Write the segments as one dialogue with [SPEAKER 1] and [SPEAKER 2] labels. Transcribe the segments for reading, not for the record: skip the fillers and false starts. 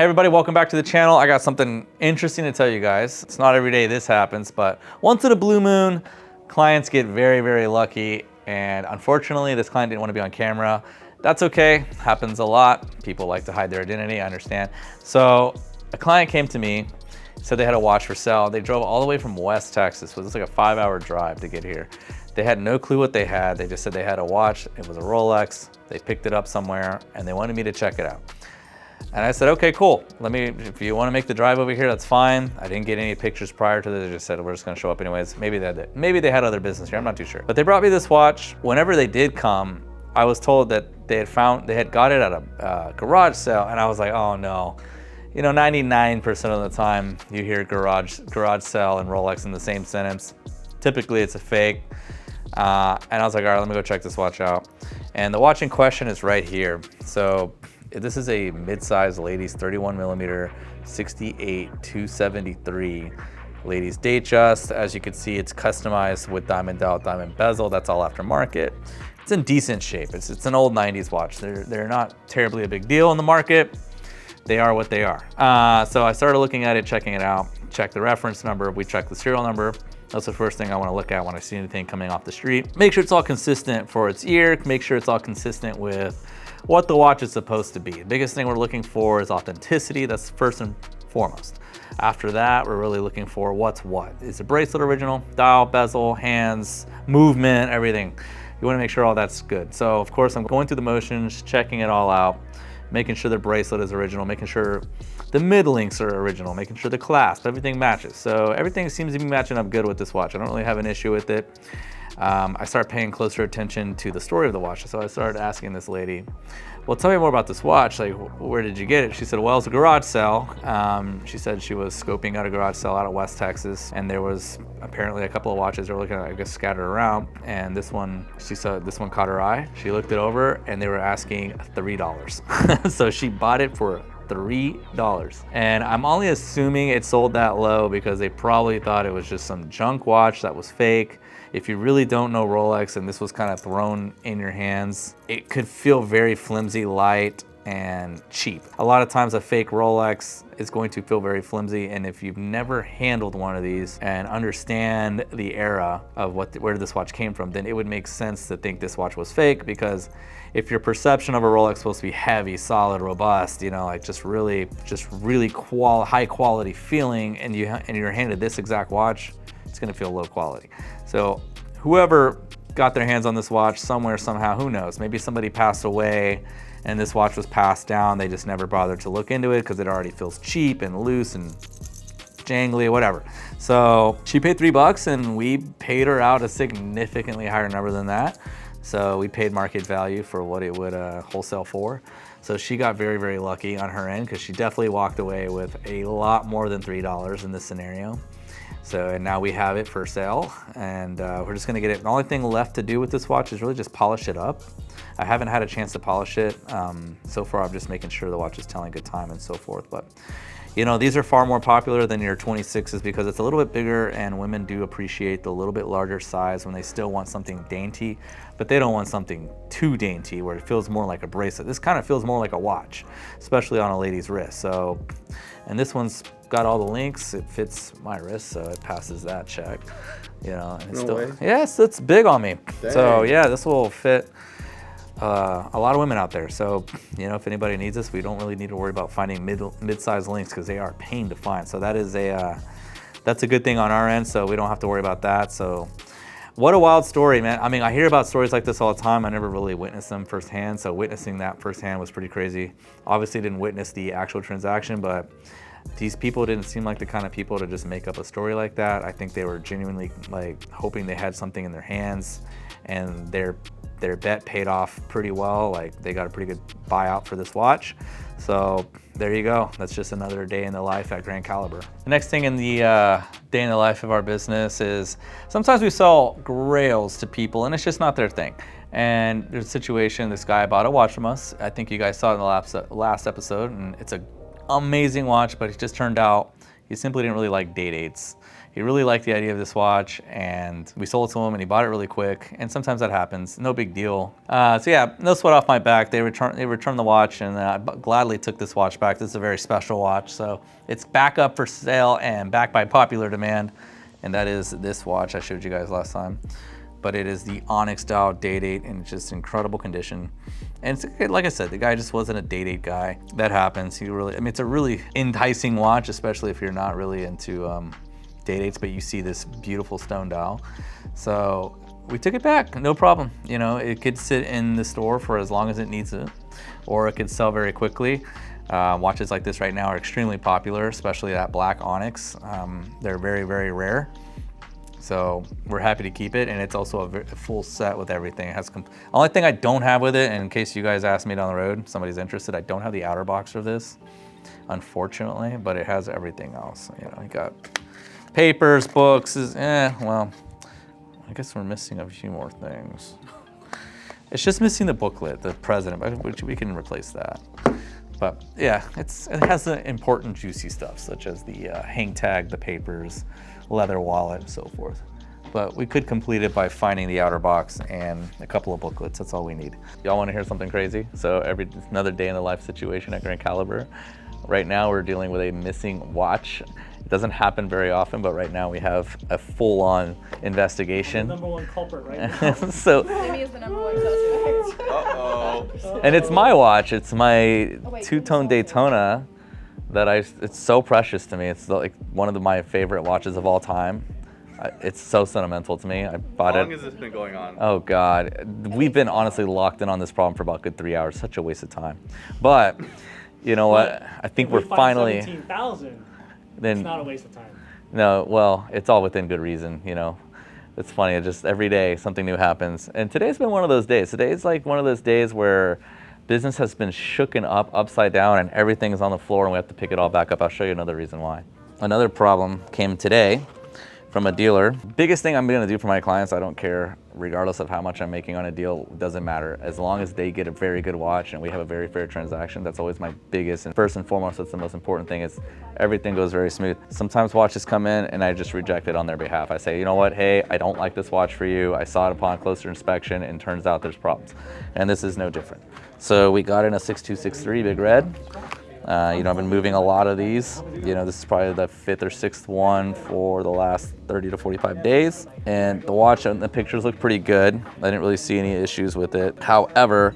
[SPEAKER 1] Hey everybody, welcome back to the channel. I got something interesting to tell you guys. It's not every day this happens, but once in a blue moon, clients get very, very lucky. And unfortunately, this client didn't want to be on camera. That's okay, happens a lot. People like to hide their identity, I understand. So a client came to me, said they had a watch for sale. They drove all the way from West Texas. So it was like a 5-hour drive to get here. They had no clue what they had. They just said they had a watch. It was a Rolex. They picked it up somewhere and they wanted me to check it out. And I said, okay, cool. If you want to make the drive over here, that's fine. I didn't get any pictures prior to this. They just said, we're just going to show up anyways. Maybe they had other business here. I'm not too sure. But they brought me this watch. Whenever they did come, I was told that they had got it at a garage sale. And I was like, oh no. You know, 99% of the time you hear garage sale and Rolex in the same sentence. Typically it's a fake. And I was like, all right, let me go check this watch out. And the watch in question is right here. So this is a mid-size ladies 31 millimeter 68-273 ladies Datejust. As you can see, it's customized with diamond dowel, diamond bezel. That's all aftermarket. It's in decent shape. It's an old 90s watch. They're not terribly a big deal in the market. They are what they are. So I started looking at it, checking it out, check the reference number. We check the serial number. That's the first thing I want to look at when I see anything coming off the street. Make sure it's all consistent for its year. Make sure it's all consistent with what the watch is supposed to be. The biggest thing we're looking for is authenticity. That's first and foremost. After that, we're really looking for what's what. Is the bracelet original? Dial, bezel, hands, movement, everything. You want to make sure all that's good. So of course I'm going through the motions, checking it all out, making sure the bracelet is original, making sure the mid links are original, making sure the clasp, everything matches. So everything seems to be matching up good with this watch. I don't really have an issue with it. I started paying closer attention to the story of the watch. So I started asking this lady, well, tell me more about this watch. Like, where did you get it? She said, well, it's a garage sale. She said she was scoping out a garage sale out of West Texas. And there was apparently a couple of watches they were looking at, I guess, scattered around. And this one, she said this one caught her eye. She looked it over and they were asking $3. So she bought it for $3. And I'm only assuming it sold that low because they probably thought it was just some junk watch that was fake. If you really don't know Rolex and this was kind of thrown in your hands, it could feel very flimsy, light, and cheap. A lot of times a fake Rolex is going to feel very flimsy, and if you've never handled one of these and understand the era of where this watch came from, then it would make sense to think this watch was fake, because if your perception of a Rolex is supposed to be heavy, solid, robust, you know, like just really high quality feeling, and you're handed this exact watch, it's gonna feel low quality. So whoever got their hands on this watch somewhere, somehow, who knows? Maybe somebody passed away and this watch was passed down. They just never bothered to look into it because it already feels cheap and loose and jangly, whatever. So she paid $3 and we paid her out a significantly higher number than that. So we paid market value for what it would wholesale for. So she got very, very lucky on her end because she definitely walked away with a lot more than $3 in this scenario. So, and now we have it for sale, and we're just gonna get it. The only thing left to do with this watch is really just polish it up. I haven't had a chance to polish it. So far, I'm just making sure the watch is telling good time and so forth. But, you know, these are far more popular than your 26s because it's a little bit bigger, and women do appreciate the little bit larger size when they still want something dainty, but they don't want something too dainty where it feels more like a bracelet. This kind of feels more like a watch, especially on a lady's wrist. So, and this one's got all the links. It fits my wrist, so it passes that check. You know, and it's
[SPEAKER 2] way.
[SPEAKER 1] Yes, it's big on me.
[SPEAKER 2] Dang.
[SPEAKER 1] So yeah, this will fit a lot of women out there. So, you know, if anybody needs this, we don't really need to worry about finding mid-size links because they are a pain to find. So that is that's a good thing on our end. So we don't have to worry about that. So what a wild story, man. I mean, I hear about stories like this all the time. I never really witnessed them firsthand. So witnessing that firsthand was pretty crazy. Obviously didn't witness the actual transaction, but these people didn't seem like the kind of people to just make up a story like that. I think they were genuinely like hoping they had something in their hands, and their bet paid off pretty well. Like they got a pretty good buyout for this watch. So there you go. That's just another day in the life at Grand Caliber. The next thing in the day in the life of our business is sometimes we sell grails to people and it's just not their thing. And there's a situation, this guy bought a watch from us. I think you guys saw it in the last episode, and it's an amazing watch, but it just turned out He simply didn't really like day dates. He really liked the idea of this watch, and we sold it to him, and he bought it really quick. And sometimes that happens, no big deal. So yeah, no sweat off my back. They returned the watch, and I gladly took this watch back. This is a very special watch, so it's back up for sale and back by popular demand. And that is this watch I showed you guys last time. But it is the Onyx dial day date in just incredible condition. And it's, like I said, the guy just wasn't a day date guy. That happens. He really, I mean, it's a really enticing watch, especially if you're not really into day dates, but you see this beautiful stone dial. So we took it back, no problem. You know, it could sit in the store for as long as it needs it, or it could sell very quickly. Watches like this right now are extremely popular, especially that black Onyx. They're very, very rare. So we're happy to keep it, and it's also a full set with everything. It has only thing I don't have with it, and in case you guys ask me down the road, somebody's interested, I don't have the outer box of this, unfortunately, but it has everything else. You know, you got papers, books, well, I guess we're missing a few more things. It's just missing the booklet, the president, which we can replace that. But yeah, it has the important juicy stuff, such as the hang tag, the papers, leather wallet, and so forth. But we could complete it by finding the outer box and a couple of booklets. That's all we need. Y'all want to hear something crazy? So another day in the life situation at Grand Caliber. Right now we're dealing with a missing watch. It doesn't happen very often, but right now we have a full-on investigation.
[SPEAKER 2] The number one culprit right now.
[SPEAKER 1] So
[SPEAKER 3] Jimmy is the number one suspect.
[SPEAKER 1] Uh-oh. And it's my watch. It's my two-tone Daytona that it's so precious to me. It's like one of my favorite watches of all time. It's so sentimental to me. I bought it.
[SPEAKER 4] How long has this been going on?
[SPEAKER 1] Oh God. We've been honestly locked in on this problem for about a good 3 hours. Such a waste of time. But you know what? I think we're finally.
[SPEAKER 2] 17,000.
[SPEAKER 1] Then
[SPEAKER 2] it's not a waste of time.
[SPEAKER 1] No, well, it's all within good reason, you know. It's funny, it just every day something new happens. And today's been one of those days. Today's like one of those days where business has been shooken up upside down and everything is on the floor and we have to pick it all back up. I'll show you another reason why. Another problem came today from a dealer. Biggest thing I'm gonna do for my clients, I don't care, regardless of how much I'm making on a deal, doesn't matter. As long as they get a very good watch and we have a very fair transaction, that's always my biggest, and first and foremost, that's the most important thing, is everything goes very smooth. Sometimes watches come in and I just reject it on their behalf. I say, you know what, hey, I don't like this watch for you. I saw it upon closer inspection and turns out there's problems. And this is no different. So we got in a 6263 Big Red. You know, I've been moving a lot of these. You know, this is probably the 5th or 6th one for the last 30 to 45 days. And the watch and the pictures look pretty good. I didn't really see any issues with it. However,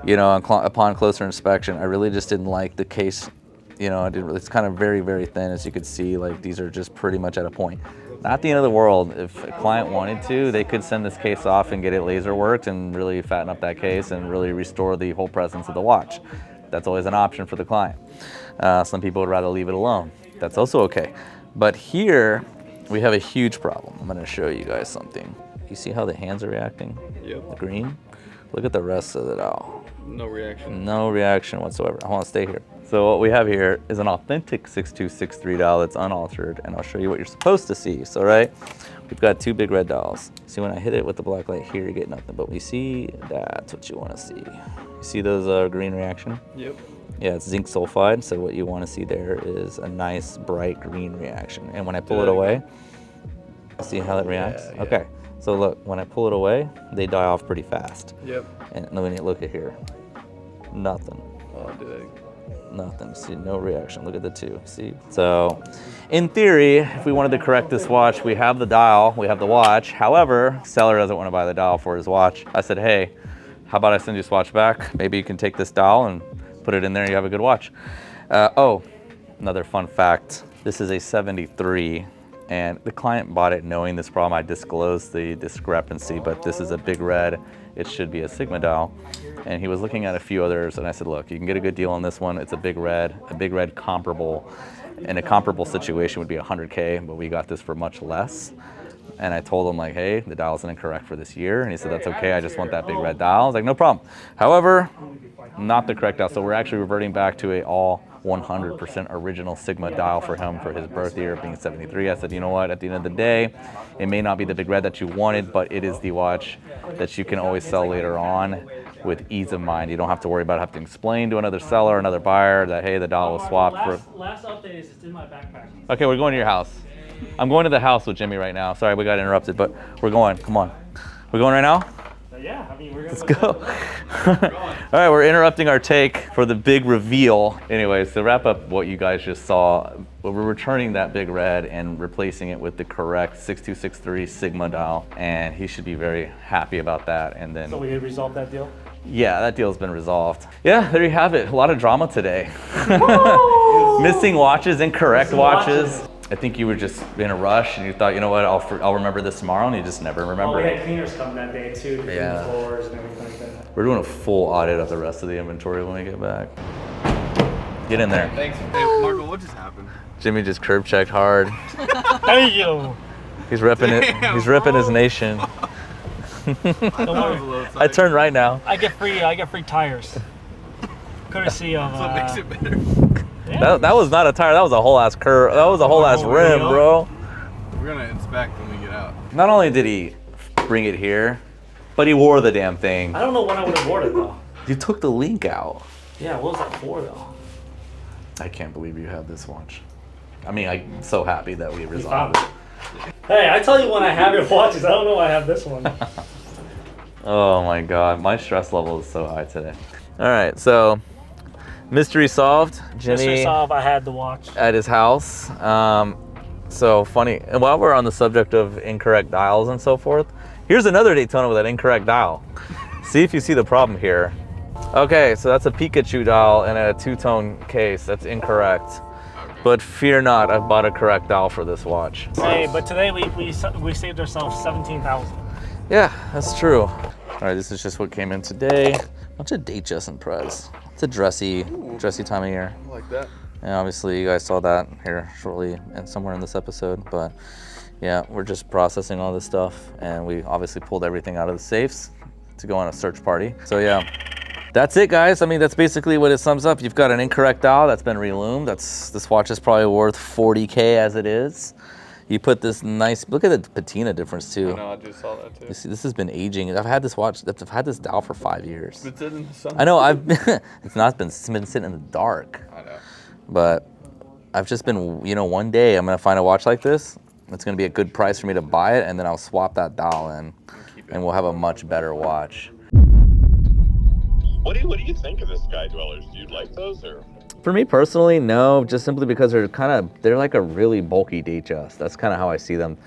[SPEAKER 1] you know, upon closer inspection, I really just didn't like the case. You know, it's kind of very, very thin, as you could see. Like, these are just pretty much at a point. Not the end of the world. If a client wanted to, they could send this case off and get it laser worked and really fatten up that case and really restore the whole presence of the watch. That's always an option for the client. Some people would rather leave it alone. That's also okay. But here, we have a huge problem. I'm gonna show you guys something. You see how the hands are reacting?
[SPEAKER 4] Yep.
[SPEAKER 1] The green? Look at the rest of it all.
[SPEAKER 4] No reaction.
[SPEAKER 1] No reaction whatsoever. I wanna stay here. So what we have here is an authentic 6263 dial that's unaltered, and I'll show you what you're supposed to see. So, right, we've got two big red dials. See, when I hit it with the black light here, you get nothing, but we see that's what you wanna see. You see those green reaction?
[SPEAKER 4] Yep.
[SPEAKER 1] Yeah, it's zinc sulfide, so what you want to see there is a nice bright green reaction. And when I pull it away, see how it reacts?
[SPEAKER 4] Yeah.
[SPEAKER 1] Okay, so look, when I pull it away, they die off pretty fast.
[SPEAKER 4] Yep.
[SPEAKER 1] And when you look at here, nothing.
[SPEAKER 4] Oh, dang.
[SPEAKER 1] Nothing. See, no reaction. Look at the two. See? So, in theory, if we wanted to correct this watch, we have the dial, we have the watch. However, seller doesn't want to buy the dial for his watch. I said, hey, how about I send you this watch back? Maybe you can take this dial and put it in there and you have a good watch. Oh, another fun fact. This is a 73 and the client bought it knowing this problem. I disclosed the discrepancy, but this is a big red. It should be a Sigma dial. And he was looking at a few others and I said, look, you can get a good deal on this one. It's a big red comparable. In a comparable situation would be 100K, but we got this for much less. And I told him, like, hey, the dial isn't incorrect for this year. And he said, that's okay, I just want that big red dial. I was like, no problem. However, not the correct dial. So we're actually reverting back to a all 100% original Sigma dial for him for his birth year being 73. I said, you know what, at the end of the day, it may not be the big red that you wanted, but it is the watch that you can always sell later on with ease of mind. You don't have to worry about having to explain to another seller, another buyer that, hey, the dial was swapped for.
[SPEAKER 2] Last update is it's in my backpack.
[SPEAKER 1] Okay, we're going to your house. I'm going to the house with Jimmy right now. Sorry, we got interrupted, but we're going. Come on. We're going right now?
[SPEAKER 2] Yeah, I mean, we're gonna
[SPEAKER 1] Let's go. All right, we're interrupting our take for the big reveal. Anyways, to wrap up what you guys just saw, we're returning that big red and replacing it with the correct 6263 Sigma dial, and he should be very happy about that. And then,
[SPEAKER 2] So we resolved that deal?
[SPEAKER 1] yeah, that deal's been resolved. Yeah, there you have it. A lot of drama today. Missing watches, incorrect watches. I think you were just in a rush and you thought, you know what, I'll remember this tomorrow, and you just never remember
[SPEAKER 2] We
[SPEAKER 1] it.
[SPEAKER 2] had cleaners come that day too to clean the floors and everything like that.
[SPEAKER 1] We're doing a full audit of the rest of the inventory when we get back. Get in there.
[SPEAKER 4] Thanks. Hey, Marco, what just happened?
[SPEAKER 1] Jimmy just curb checked hard.
[SPEAKER 2] Hey yo!
[SPEAKER 1] He's repping it. He's repping his nation. I turned right now.
[SPEAKER 2] I get free tires. Courtesy of.
[SPEAKER 4] So it makes it better.
[SPEAKER 1] That was not a tire. That was a whole ass curve. That was a whole ass rim, bro.
[SPEAKER 4] We're gonna inspect when we get out.
[SPEAKER 1] Not only did he bring it here, but he wore the damn thing.
[SPEAKER 2] I don't know when I would have worn it though.
[SPEAKER 1] You took the link out.
[SPEAKER 2] Yeah, what was that for though?
[SPEAKER 1] I can't believe you have this watch. I mean, I'm so happy that we resolved it.
[SPEAKER 2] Hey, I tell you when I have your watches. I don't know why I have this one.
[SPEAKER 1] Oh my God, my stress level is so high today. All right, so mystery solved. Jimmy
[SPEAKER 2] Mystery solved. I had the watch.
[SPEAKER 1] at his house. So funny. And while we're on the subject of incorrect dials and so forth, here's another Daytona with an incorrect dial. See if you see the problem here. Okay, so that's a Pikachu dial in a two-tone case. That's incorrect. But fear not, I've bought a correct dial for this watch.
[SPEAKER 2] Hey, but today we saved ourselves 17,000.
[SPEAKER 1] Yeah, that's true. All right, this is just what came in today. Bunch of Datejust and Prez. It's a dressy time of year.
[SPEAKER 4] I like that.
[SPEAKER 1] And obviously you guys saw that here shortly and somewhere in this episode, but yeah, we're just processing all this stuff, and we obviously pulled everything out of the safes to go on a search party. So yeah, that's it, guys. I mean, that's basically what it sums up. You've got an incorrect dial that's been reloomed. This watch is probably worth 40K as it is. You put this nice, look at the patina difference too.
[SPEAKER 4] I know, I just saw that too.
[SPEAKER 1] You see, this has been aging. I've had this dial for 5 years.
[SPEAKER 4] It's in the sun.
[SPEAKER 1] I know, it's been sitting in the dark.
[SPEAKER 4] I know.
[SPEAKER 1] But I've just been, one day I'm gonna find a watch like this. It's gonna be a good price for me to buy it, and then I'll swap that dial in, and we'll have a much better watch.
[SPEAKER 5] What do you think of the Sky Dwellers? Do you like those, or?
[SPEAKER 1] For me personally, no, just simply because they're like a really bulky Datejust. That's kind of how I see them.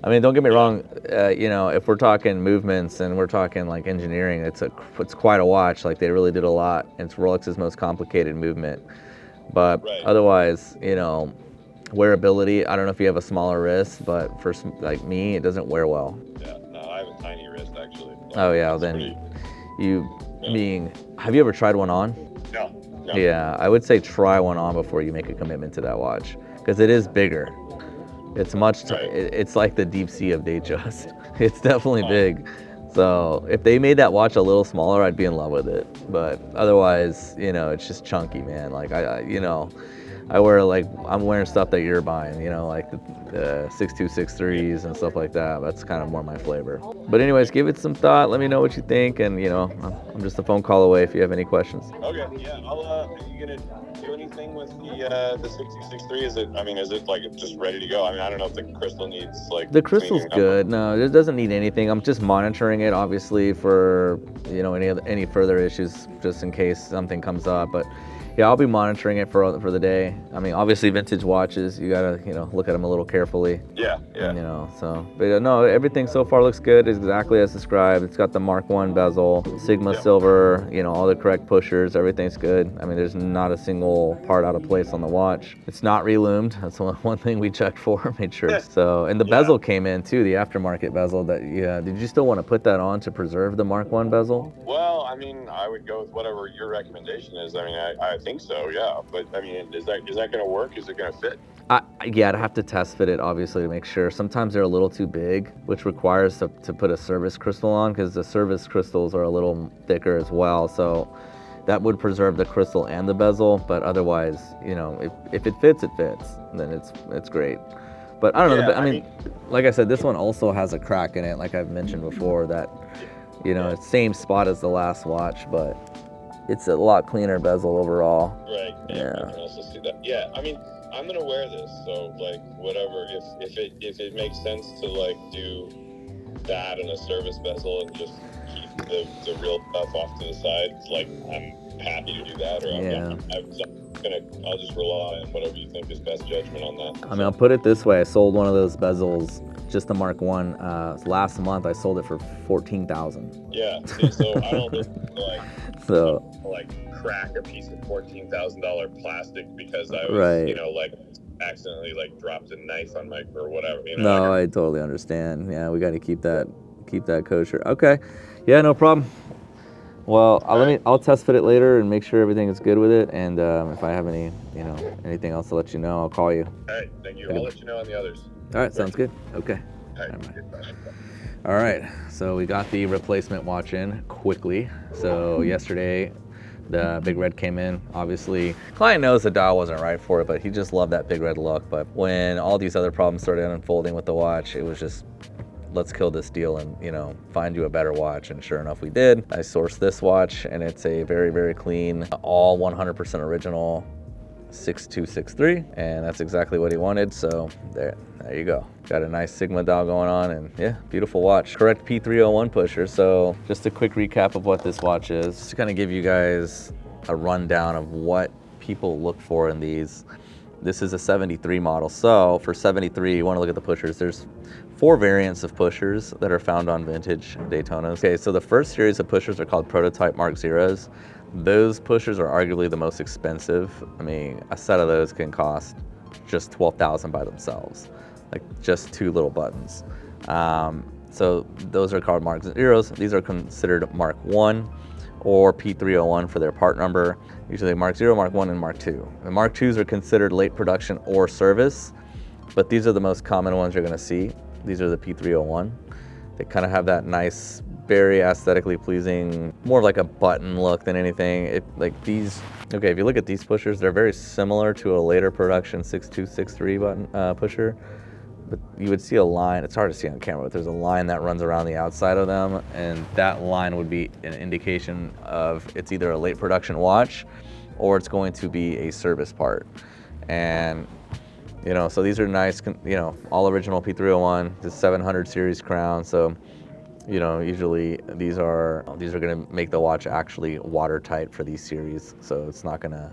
[SPEAKER 1] I mean, don't get me wrong, if we're talking movements and we're talking like engineering, it's quite a watch. Like, they really did a lot. It's Rolex's most complicated movement. But otherwise, wearability, I don't know if you have a smaller wrist, but for like me, it doesn't wear well.
[SPEAKER 5] Yeah, no, I have a tiny wrist actually.
[SPEAKER 1] Oh yeah, then have you ever tried one on?
[SPEAKER 5] No.
[SPEAKER 1] Yeah, I would say try one on before you make a commitment to that watch, because it is bigger. It's it's like the deep sea of Datejust. It's definitely big. So if they made that watch a little smaller, I'd be in love with it. But otherwise, it's just chunky, man. Like I'm wearing stuff that you're buying, like the 6263s and stuff like that. That's kind of more my flavor. But anyways, give it some thought. Let me know what you think, and I'm just a phone call away if you have any questions.
[SPEAKER 5] Okay, yeah. Are you gonna do anything with the 6263? Is it like just ready to go? I mean, I don't know if the crystal needs like.
[SPEAKER 1] The crystal's
[SPEAKER 5] cleaning up.
[SPEAKER 1] good. No, it doesn't need anything. I'm just monitoring it, obviously, for any further issues, just in case something comes up. But yeah, I'll be monitoring it for the day. I mean, obviously, vintage watches, you gotta look at them a little carefully.
[SPEAKER 5] Yeah.
[SPEAKER 1] But no, everything so far looks good, exactly as described. It's got the Mark 1 bezel, Sigma silver, all the correct pushers, everything's good. I mean, there's not a single part out of place on the watch. It's not reloomed. That's one thing we checked for, made sure. So, and the bezel came in too, the aftermarket bezel. Did you still want to put that on to preserve the Mark 1 bezel?
[SPEAKER 5] Well, I mean, I would go with whatever your recommendation is. I mean, I think so, yeah. But I mean, is that going to work? Is it going to fit?
[SPEAKER 1] I'd have to test fit it, obviously, to make sure. Sometimes they're a little too big, which requires to put a service crystal on, because the service crystals are a little thicker as well. So that would preserve the crystal and the bezel. But otherwise, if it fits, it fits. Then it's great. But I don't know. I mean, like I said, this one also has a crack in it, like I've mentioned before, that You know, it's same spot as the last watch, but it's a lot cleaner bezel overall.
[SPEAKER 5] Right. Yeah. I can also see that. Yeah. I mean, I'm gonna wear this, so like whatever. If it makes sense to like do that and a service bezel and just keep the real stuff off to the side, like I'm happy to do that. Or I'll just rely on whatever you think is best judgment on that.
[SPEAKER 1] I mean, I'll put it this way: I sold one of those bezels, just the Mark One, last month. I sold it for $14,000.
[SPEAKER 5] Yeah. See, so I don't just like crack a piece of $14,000 plastic because I was, like accidentally like dropped a knife on my or whatever.
[SPEAKER 1] No, I totally understand. Yeah, we got to keep that kosher. Okay. Yeah, no problem. Well, I'll test fit it later and make sure everything is good with it. And if I have anything else to let you know, I'll call you.
[SPEAKER 5] All right, thank you. I'll let you know on the others.
[SPEAKER 1] All right, sounds good. Okay.
[SPEAKER 5] All right.
[SPEAKER 1] All right, so we got the replacement watch in quickly. So yesterday, the Big Red came in. Obviously, client knows the dial wasn't right for it, but he just loved that Big Red look. But when all these other problems started unfolding with the watch, it was just, let's kill this deal and, find you a better watch. And sure enough, we did. I sourced this watch, and it's a very, very clean, all 100% original 6263, and that's exactly what he wanted. So there you go. Got a nice Sigma dial going on, and yeah, beautiful watch. Correct P301 pusher. So just a quick recap of what this watch is, just to kind of give you guys a rundown of what people look for in these. This is a 73 model. So for 73, you want to look at the pushers. There's 4 variants of pushers that are found on vintage Daytonas. Okay, so the first series of pushers are called Prototype Mark Zeros. Those pushers are arguably the most expensive. I mean, a set of those can cost just $12,000 by themselves, like just 2 little buttons. So those are called Mark Zeros. These are considered Mark 1 or P301 for their part number. Usually Mark 0, Mark 1, and Mark 2. The Mark 2s are considered late production or service, but these are the most common ones you're gonna see. These are the P301. They kind of have that nice, very aesthetically pleasing, more like a button look than anything. If you look at these pushers, they're very similar to a later production 6263 button pusher, but you would see a line. It's hard to see on camera, but there's a line that runs around the outside of them, and that line would be an indication of it's either a late production watch or it's going to be a service part. And so these are nice, all original P301, the 700 series crown. So usually these are going to make the watch actually watertight for these series. So it's not going to,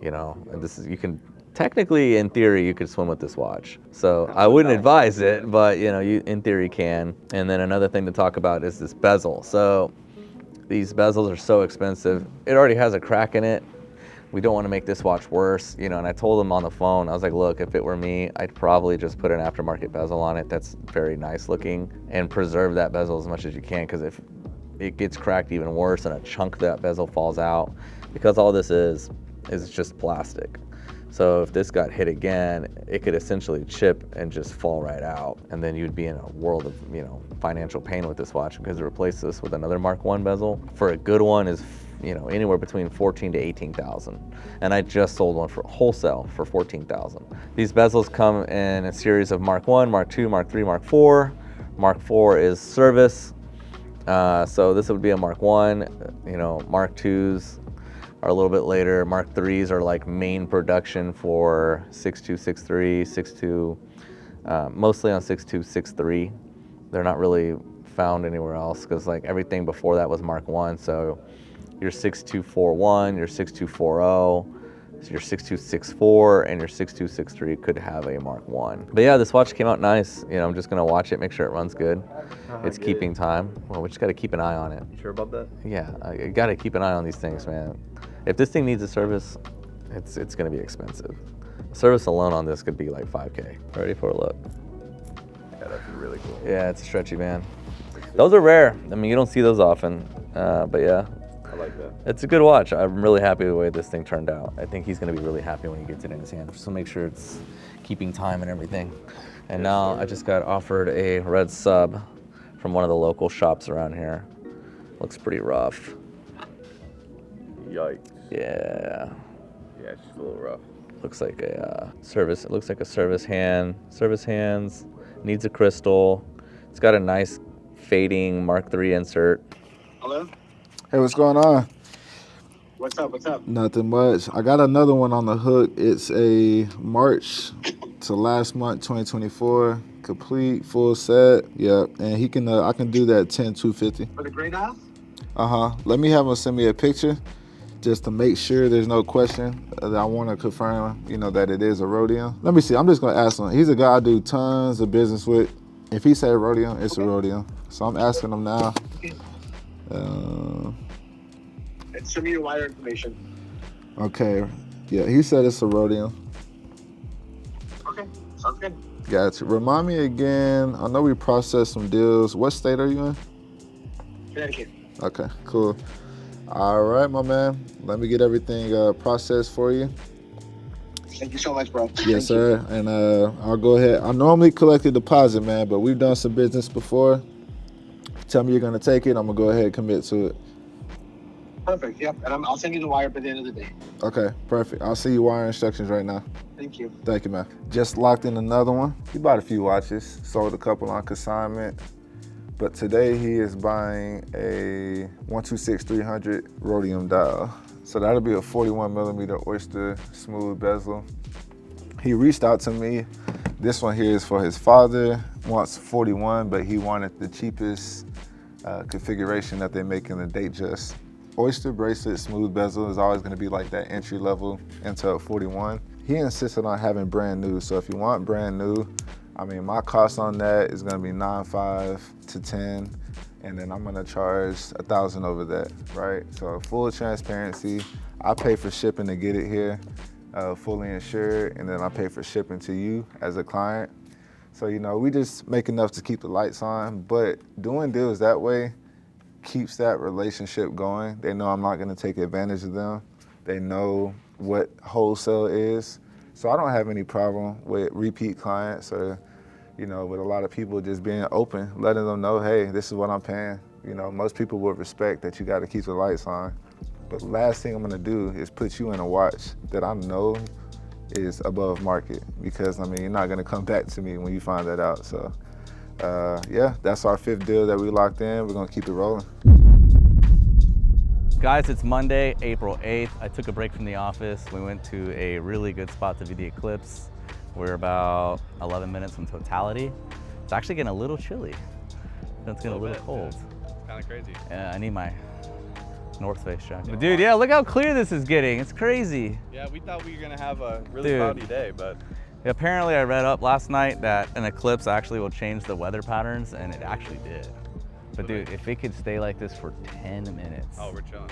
[SPEAKER 1] you can technically, in theory, you could swim with this watch. So I wouldn't advise it, but you in theory can. And then another thing to talk about is this bezel. So these bezels are so expensive. It already has a crack in it. We don't want to make this watch worse, and I told him on the phone, I was like, look, if it were me, I'd probably just put an aftermarket bezel on it that's very nice looking and preserve that bezel as much as you can, because if it gets cracked even worse and a chunk of that bezel falls out, because all this is just plastic. So if this got hit again, it could essentially chip and just fall right out. And then you'd be in a world of, financial pain with this watch, because to replace this with another Mark 1 bezel for a good one is anywhere between 14 to 18,000. And I just sold one for wholesale for 14,000. These bezels come in a series of Mark 1, Mark 2, Mark 3, Mark 4. Mark 4 is service. So this would be a Mark 1. Mark 2s are a little bit later. Mark 3s are like main production for 6263, mostly on 6263. They're not really found anywhere else, because like everything before that was Mark 1. So your 6241, your 6240, your 6264, and your 6263 could have a Mark 1. But yeah, this watch came out nice. I'm just gonna watch it, make sure it runs good. It's keeping time. Well, we just gotta keep an eye on it.
[SPEAKER 4] You sure about that?
[SPEAKER 1] Yeah, I gotta keep an eye on these things, man. If this thing needs a service, it's gonna be expensive. Service alone on this could be like $5K. Ready for a look?
[SPEAKER 4] Yeah, that's really cool.
[SPEAKER 1] Yeah, it's a stretchy band. Those are rare. I mean, you don't see those often, but yeah.
[SPEAKER 4] I like that.
[SPEAKER 1] It's a good watch. I'm really happy with the way this thing turned out. I think he's gonna be really happy when he gets it in his hand. So make sure it's keeping time and everything. And now I just got offered a red sub from one of the local shops around here. Looks pretty rough.
[SPEAKER 4] Yikes.
[SPEAKER 1] Yeah.
[SPEAKER 4] Yeah, it's just a little rough.
[SPEAKER 1] Looks like a service. It looks like a service hand. Service hands. Needs a crystal. It's got a nice fading Mark III insert.
[SPEAKER 6] Hello?
[SPEAKER 7] Hey, what's going on?
[SPEAKER 6] What's up? What's up?
[SPEAKER 7] Nothing much. I got another one on the hook. It's a March to last month, 2024, complete full set. Yeah, and he can. I can do that 10-250.
[SPEAKER 6] For the gray dial?
[SPEAKER 7] Let me have him send me a picture, just to make sure there's no question. I want to confirm, that it is a rhodium. Let me see. I'm just gonna ask him. He's a guy I do tons of business with. If he say rhodium, it's a rhodium. So I'm asking him now.
[SPEAKER 6] Send me your wire information.
[SPEAKER 7] Okay. Yeah, he said it's a rhodium.
[SPEAKER 6] Okay, sounds good.
[SPEAKER 7] Gotcha. Remind me again. I know we processed some deals. What state are you in?
[SPEAKER 6] Connecticut.
[SPEAKER 7] Okay, cool. All right, my man. Let me get everything processed for you.
[SPEAKER 6] Thank you so much, bro.
[SPEAKER 7] Yes, sir. And I'll go ahead. I normally collect a deposit, man, but we've done some business before. Tell me you're gonna take it. I'm gonna go ahead and commit to it.
[SPEAKER 6] Perfect. Yep. And I'll send you the wire by the end of the day.
[SPEAKER 7] Okay, perfect. I'll see you wire instructions right now.
[SPEAKER 6] Thank you.
[SPEAKER 7] Thank you, man. Just locked in another one. He bought a few watches, sold a couple on consignment, but today he is buying a 126-300 rhodium dial. So that'll be a 41 millimeter oyster smooth bezel. He reached out to me. This one here is for his father, wants 41, but he wanted the cheapest configuration that they make in the Datejust. Oyster bracelet, smooth bezel is always gonna be like that entry level into a 41. He insisted on having brand new, so if you want brand new, I mean, my cost on that is gonna be 9.5 to 10, and then I'm gonna charge 1,000 over that, right? So full transparency, I pay for shipping to get it here, fully insured, and then I pay for shipping to you as a client. So, we just make enough to keep the lights on, but doing deals that way keeps that relationship going. They know I'm not gonna take advantage of them. They know what wholesale is. So I don't have any problem with repeat clients or, with a lot of people just being open, letting them know, hey, this is what I'm paying. Most people would respect that you gotta keep the lights on. But the last thing I'm gonna do is put you in a watch that I know is above market, because you're not gonna come back to me when you find that out. So yeah, that's our 5th deal that we locked in. We're gonna keep it rolling.
[SPEAKER 1] Guys, it's Monday, April 8th. I took a break from the office. We went to a really good spot to view the eclipse. We're about 11 minutes from totality. It's actually getting a little chilly. It's getting a little cold.
[SPEAKER 4] Yeah. Kind of crazy.
[SPEAKER 1] Yeah, I need my North Face jacket. But dude, yeah, look how clear this is getting. It's crazy.
[SPEAKER 4] Yeah, we thought we were gonna have a really cloudy day, but
[SPEAKER 1] apparently I read up last night that an eclipse actually will change the weather patterns, and it actually did. But dude, if it could stay like this for 10 minutes,
[SPEAKER 4] oh, we're chilling.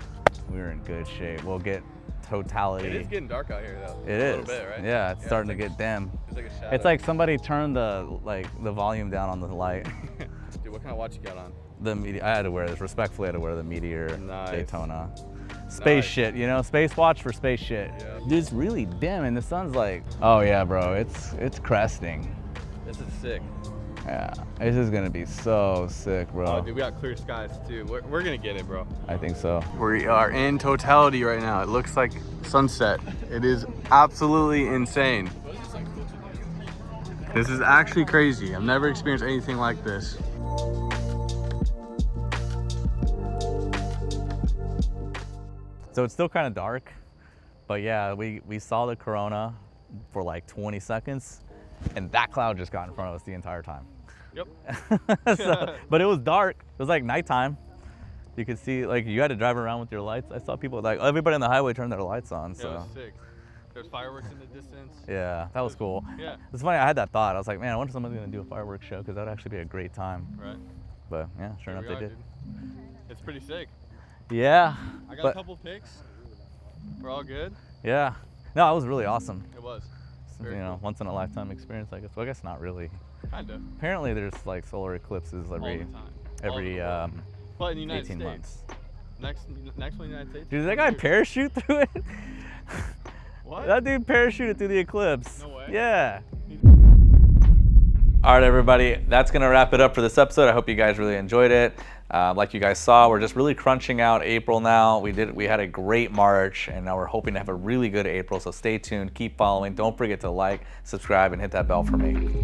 [SPEAKER 1] We're in good shape. We'll get totality.
[SPEAKER 4] It is getting dark out here though.
[SPEAKER 1] It
[SPEAKER 4] a
[SPEAKER 1] is.
[SPEAKER 4] Little bit, right?
[SPEAKER 1] Yeah, it's starting to get dim.
[SPEAKER 4] It's like a shadow.
[SPEAKER 1] It's like somebody turned the volume down on the light.
[SPEAKER 4] Dude, what kind of watch you got on?
[SPEAKER 1] I had to wear this. Respectfully, I had to wear the Meteor
[SPEAKER 4] Nice.
[SPEAKER 1] Daytona. Space shit, space watch for space shit.
[SPEAKER 4] Yeah.
[SPEAKER 1] Dude, it's really dim and the sun's like, oh yeah, bro, it's cresting.
[SPEAKER 4] This is sick.
[SPEAKER 1] Yeah, this is gonna be so sick, bro.
[SPEAKER 4] Oh, dude, we got clear skies too. We're gonna get it, bro.
[SPEAKER 1] I think so.
[SPEAKER 4] We are in totality right now. It looks like sunset. It is absolutely insane. This is actually crazy. I've never experienced anything like this.
[SPEAKER 1] So it's still kind of dark, but yeah, we saw the corona for like 20 seconds, and that cloud just got in front of us the entire time.
[SPEAKER 4] Yep.
[SPEAKER 1] But it was dark. It was like nighttime. You could see, you had to drive around with your lights. I saw people, everybody on the highway turned their lights on.
[SPEAKER 4] Yeah,
[SPEAKER 1] So.
[SPEAKER 4] it was sick. There's fireworks in the distance.
[SPEAKER 1] Yeah, that was cool.
[SPEAKER 4] Yeah.
[SPEAKER 1] It's funny, I had that thought. I was like, man, I wonder if somebody's gonna do a fireworks show, because that would actually be a great time.
[SPEAKER 4] Right.
[SPEAKER 1] But yeah, sure enough, they did.
[SPEAKER 4] Dude. It's pretty sick.
[SPEAKER 1] Yeah.
[SPEAKER 4] I got a couple pics. We're all good.
[SPEAKER 1] Yeah. No, it was really awesome.
[SPEAKER 4] It was. Very cool.
[SPEAKER 1] Once in a lifetime experience, I guess. Well, I guess not really.
[SPEAKER 4] Kind of.
[SPEAKER 1] Apparently, there's solar eclipses every
[SPEAKER 4] but in the United
[SPEAKER 1] 18
[SPEAKER 4] States.
[SPEAKER 1] months.
[SPEAKER 4] Next one in the United States.
[SPEAKER 1] Dude, did that guy parachute through it?
[SPEAKER 4] What?
[SPEAKER 1] That dude parachuted through the eclipse.
[SPEAKER 4] No way.
[SPEAKER 1] Yeah. All right, everybody, that's gonna wrap it up for this episode. I hope you guys really enjoyed it. Like you guys saw, we're just really crunching out April now. We had a great March, and now we're hoping to have a really good April. So stay tuned, keep following. Don't forget to like, subscribe, and hit that bell for me.